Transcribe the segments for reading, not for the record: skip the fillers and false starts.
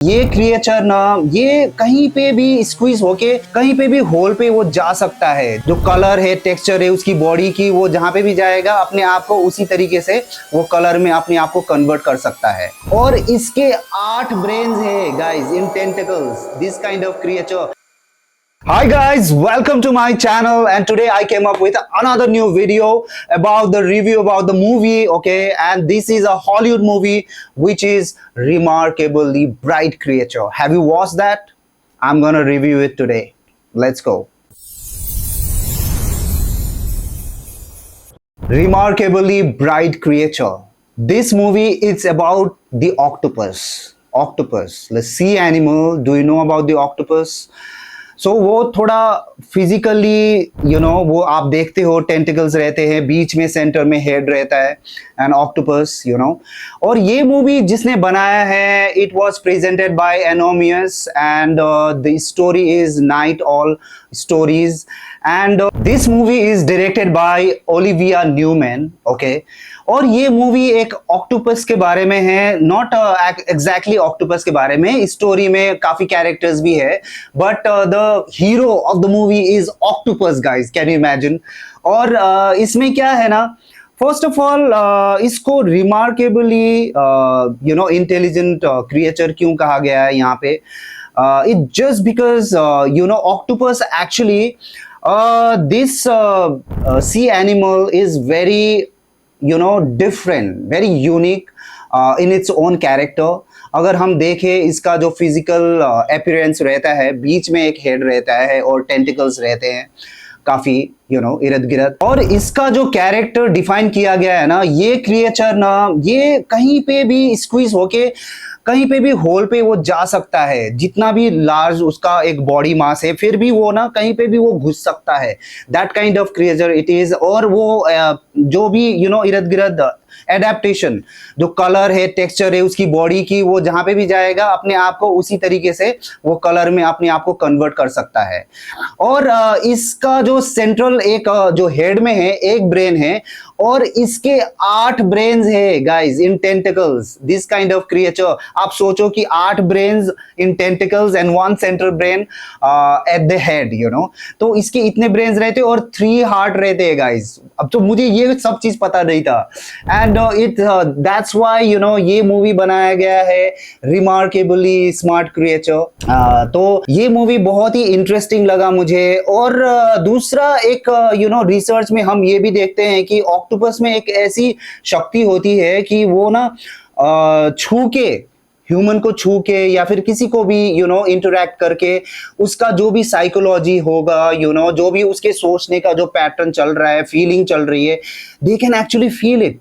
ये क्रिएचर ना, ये कहीं पे भी स्क्वीज होके कहीं पे भी होल पे वो जा सकता है। जो कलर है, टेक्सचर है उसकी बॉडी की, वो जहां पे भी जाएगा अपने आप को उसी तरीके से वो कलर में अपने आप को कन्वर्ट कर सकता है। और इसके 8 ब्रेन्स है guys in tentacles, this kind of creature. Hi guys, welcome to my channel, and today I came up with another new video about the review about the movie, okay? And this is a Hollywood movie which is Remarkably Bright Creature. Have you watched that? I'm gonna review it today. Let's go. Remarkably Bright Creature. This movie is about the octopus. Octopus, the sea animal. Do you know about the octopus? सो वो थोड़ा physically वो आप देखते हो tentacles रहते हैं, बीच में centre में हेड रहता है एंड ऑक्टोपस और ये मूवी जिसने बनाया है, it was presented by anonymous and the story is night all stories and this movie is directed by Olivia Newman, okay. और ये मूवी एक ऑक्टोपस के बारे में है, नॉट एग्जैक्टली ऑक्टोपस के बारे में। स्टोरी में काफी कैरेक्टर्स भी है, but the hero of the movie is octopus guys, can you imagine. और इसमें क्या है ना, फर्स्ट ऑफ ऑल इसको रिमार्केबली इंटेलिजेंट क्रिएचर क्यों कहा गया है यहाँ पे? It just because octopus actually this sea animal is very different, very unique in its own character. अगर हम देखें इसका जो फिजिकल अपीयरेंस रहता है, बीच में एक हेड रहता है और टेंटिकल्स रहते हैं काफी इर्द गिर्द। और इसका जो कैरेक्टर डिफाइन किया गया है ना, ये क्रिएचर ना, ये कहीं पे भी स्क्वीज होके कहीं पे भी होल पे वो जा सकता है। जितना भी लार्ज उसका एक बॉडी मास है, फिर भी वो ना कहीं पे भी वो घुस सकता है। That kind of creature it is. और वो जो भी इर्द गिर्द एडेप्टेशन, जो कलर है, टेक्सचर है उसकी बॉडी की, वो जहां पे भी जाएगा अपने आप को उसी तरीके से वो कलर में अपने आप को कन्वर्ट कर सकता है। और इसका जो सेंट्रल एक जो हेड में है एक ब्रेन है, और इसके 8 ब्रेन्स है guys in tentacles, this kind of creature. आप सोचो कि 8 brains in tentacles and 1 central brain at the head, तो इसके इतने ब्रेन्स रहते और 3 हार्ट रहते हैं गाइस। अब तो मुझे ये सब चीज पता नहीं था, एंड दैट्स व्हाई ये मूवी बनाया गया है, रिमार्केबली स्मार्ट क्रिएचर। तो ये मूवी बहुत ही इंटरेस्टिंग लगा मुझे। और दूसरा एक रिसर्च में हम ये भी देखते हैं कि ऑक्टोपस में एक ऐसी शक्ति होती है कि वो ना छू के, ह्यूमन को छू के या फिर किसी को भी इंटरैक्ट करके उसका जो भी साइकोलॉजी होगा, जो भी उसके सोचने का जो पैटर्न चल रहा है, फीलिंग चल रही है, they can actually feel it.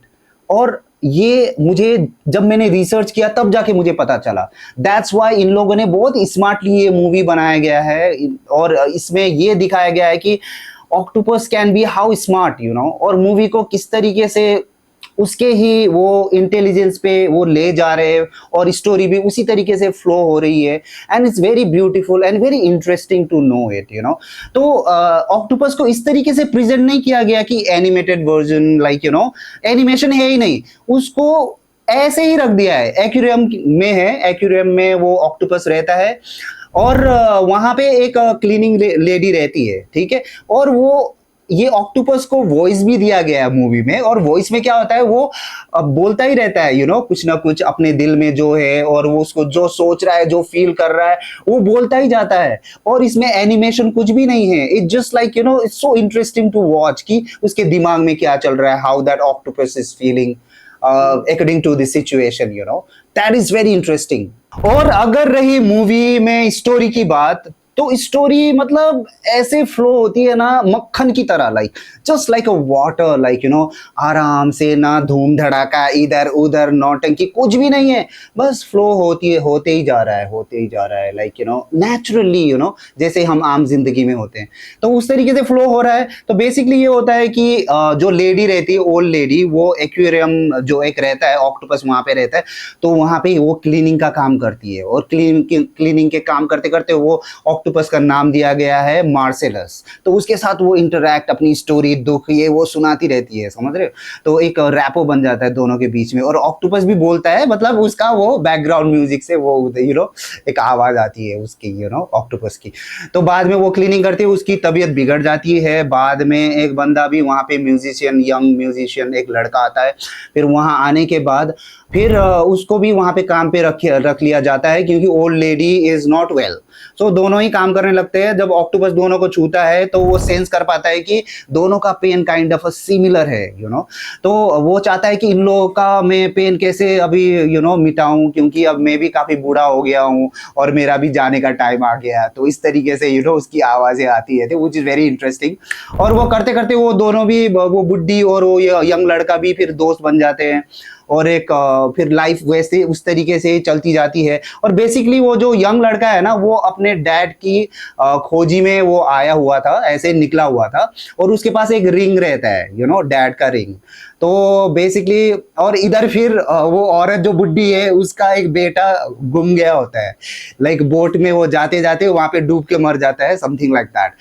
और ये मुझे जब मैंने रिसर्च किया तब जाके मुझे पता चला। दैट्स व्हाई इन लोगों ने बहुत स्मार्टली ये मूवी बनाया गया है, और इसमें ये दिखाया गया है कि octopus can be how smart, और मूवी को किस तरीके से उसके ही वो इंटेलिजेंस पे वो ले जा रहे हैं, और स्टोरी भी उसी तरीके से फ्लो हो रही है। And it's very beautiful and very interesting to know it, तो ऑक्टोपस को इस तरीके से प्रेजेंट नहीं किया गया कि एनिमेटेड वर्जन, लाइक एनिमेशन है ही नहीं, उसको ऐसे ही रख दिया है। एक्वेरियम में है, एक्वेरियम में वो ऑक्टोपस रहता है, और वहां पे एक क्लीनिंग लेडी रहती है, ठीक है। और वो ये ऑक्टोपस को वॉइस भी दिया गया है मूवी में, और वॉइस में क्या होता है, वो बोलता ही रहता है कुछ ना कुछ अपने दिल में जो है, और वो उसको जो सोच रहा है, जो फील कर रहा है, वो बोलता ही जाता है। और इसमें एनिमेशन कुछ भी नहीं है, it just like it's so interesting to watch कि उसके दिमाग में क्या चल रहा है, how that octopus is feeling according to the situation, that is very interesting. और अगर रही मूवी में स्टोरी की बात, तो स्टोरी मतलब ऐसे फ्लो होती है ना मक्खन की तरह, लाइक जस्ट लाइक अ वाटर, लाइक आराम से, ना धूम धड़ाका, इधर उधर नौटंकी, कुछ भी नहीं है, बस फ्लो होती है, होते ही जा रहा है, होते ही जा रहा है, लाइक नेचुरली, जैसे हम आम जिंदगी में होते हैं, तो उस तरीके से फ्लो हो रहा है। तो बेसिकली ये होता है कि जो लेडी रहती है, ओल्ड लेडी, वो एक्वेरियम जो एक रहता है, ऑक्टोपस वहां पे रहता है, तो वहां पे वो क्लीनिंग का काम करती है, और क्लीनिंग के काम करते करते वो ऑक्टोपस ऑक्टोपस का नाम दिया गया है मार्सेलस। तो उसके साथ वो इंटरैक्ट, अपनी स्टोरी, दुख, ये वो सुनाती रहती है, समझ रहे हो। तो एक रैपो बन जाता है दोनों के बीच में, और ऑक्टोपस भी बोलता है, मतलब उसका वो बैकग्राउंड म्यूजिक से वो एक आवाज आती है उसकी, ऑक्टोपस की। तो बाद में वो क्लीनिंग करती है, उसकी तबीयत बिगड़ जाती है। बाद में एक बंदा भी वहाँ पे म्यूजिशियन, यंग म्यूजिशियन एक लड़का आता है। फिर वहाँ आने के बाद फिर उसको भी वहाँ पे काम पे रख लिया जाता है, क्योंकि old lady is not well. So दोनों ही काम करने लगते हैं। जब ऑक्टोपस दोनों को छूता है तो वो सेंस कर पाता है कि दोनों का पेन काइंड ऑफ सिमिलर है, तो वो चाहता है कि इन लोगों का मैं पेन कैसे अभी मिटाऊं, क्योंकि अब मैं भी काफी बूढ़ा हो गया हूँ और मेरा भी जाने का टाइम आ गया। तो इस तरीके से उसकी आवाजें आती है, विच इज वेरी इंटरेस्टिंग। और वो करते करते वो दोनों भी, वो बुड्ढी और वो यंग लड़का भी फिर दोस्त बन जाते हैं, और एक फिर लाइफ वैसे उस तरीके से चलती जाती है। और बेसिकली वो जो यंग लड़का है ना, वो अपने डैड की खोजी में वो आया हुआ था, ऐसे निकला हुआ था, और उसके पास एक रिंग रहता है, डैड का रिंग। तो बेसिकली, और इधर फिर वो औरत जो बुड्ढी है, उसका एक बेटा गुम गया होता है, लाइक बोट में वो जाते जाते वहां पे डूब के मर जाता है, समथिंग लाइक दैट।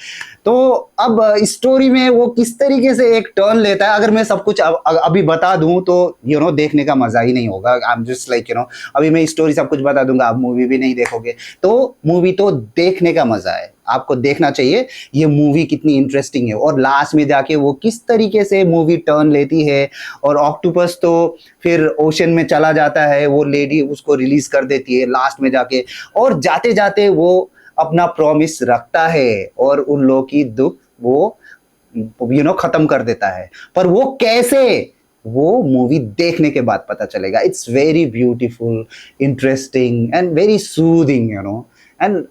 तो अब स्टोरी में वो किस तरीके से एक टर्न लेता है, अगर मैं सब कुछ अभी बता दूं तो देखने का मजा ही नहीं होगा। आई एम जस्ट लाइक अभी मैं स्टोरी सब कुछ बता दूंगा, आप मूवी भी नहीं देखोगे। तो मूवी तो देखने का मजा है, आपको देखना चाहिए ये मूवी कितनी इंटरेस्टिंग है, और लास्ट में जाके वो किस तरीके से मूवी टर्न लेती है। और ऑक्टोपस तो फिर ओशन में चला जाता है, वो लेडी उसको रिलीज कर देती है लास्ट में जाके, और जाते जाते वो अपना प्रॉमिस रखता है और उन लोगों की दुख वो खत्म कर देता है। पर वो कैसे, वो मूवी देखने के बाद पता चलेगा। It's very beautiful, interesting and very soothing, and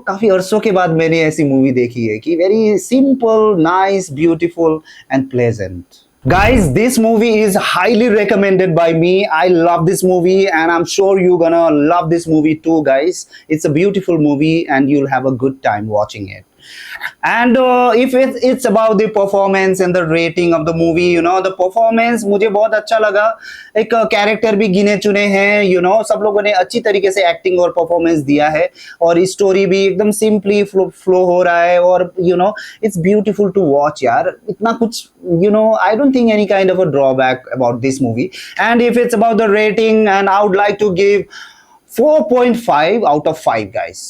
काफी अरसों के बाद मैंने ऐसी मूवी देखी है कि very simple, nice, beautiful and pleasant. Guys, this movie is highly recommended by me. I love this movie and I'm sure you're gonna love this movie too, guys. It's a beautiful movie and you'll have a good time watching it. And if it's about the performance and the rating of the movie, the performance मुझे बहुत अच्छा लगा। एक character भी गिने चुने हैं, सब लोगों ने अच्छी तरीके से एक्टिंग और परफॉर्मेंस दिया है, और स्टोरी भी एकदम सिंपली फ्लो हो रहा है, और इट्स ब्यूटीफुल टू वॉच यार। इतना कुछ I don't think any kind of a drawback about this movie. And if it's about the rating, and I would like to give 4.5 out of 5, guys.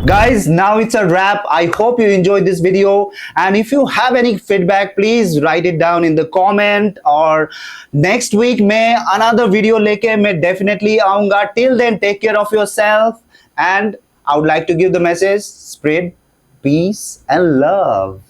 Guys, now it's a wrap. I hope you enjoyed this video, and if you have any feedback, please write it down in the comment, or next week मैं another video लेके मैं definitely आऊंगा। Till then, take care of yourself, and I would like to give the message: spread peace and love.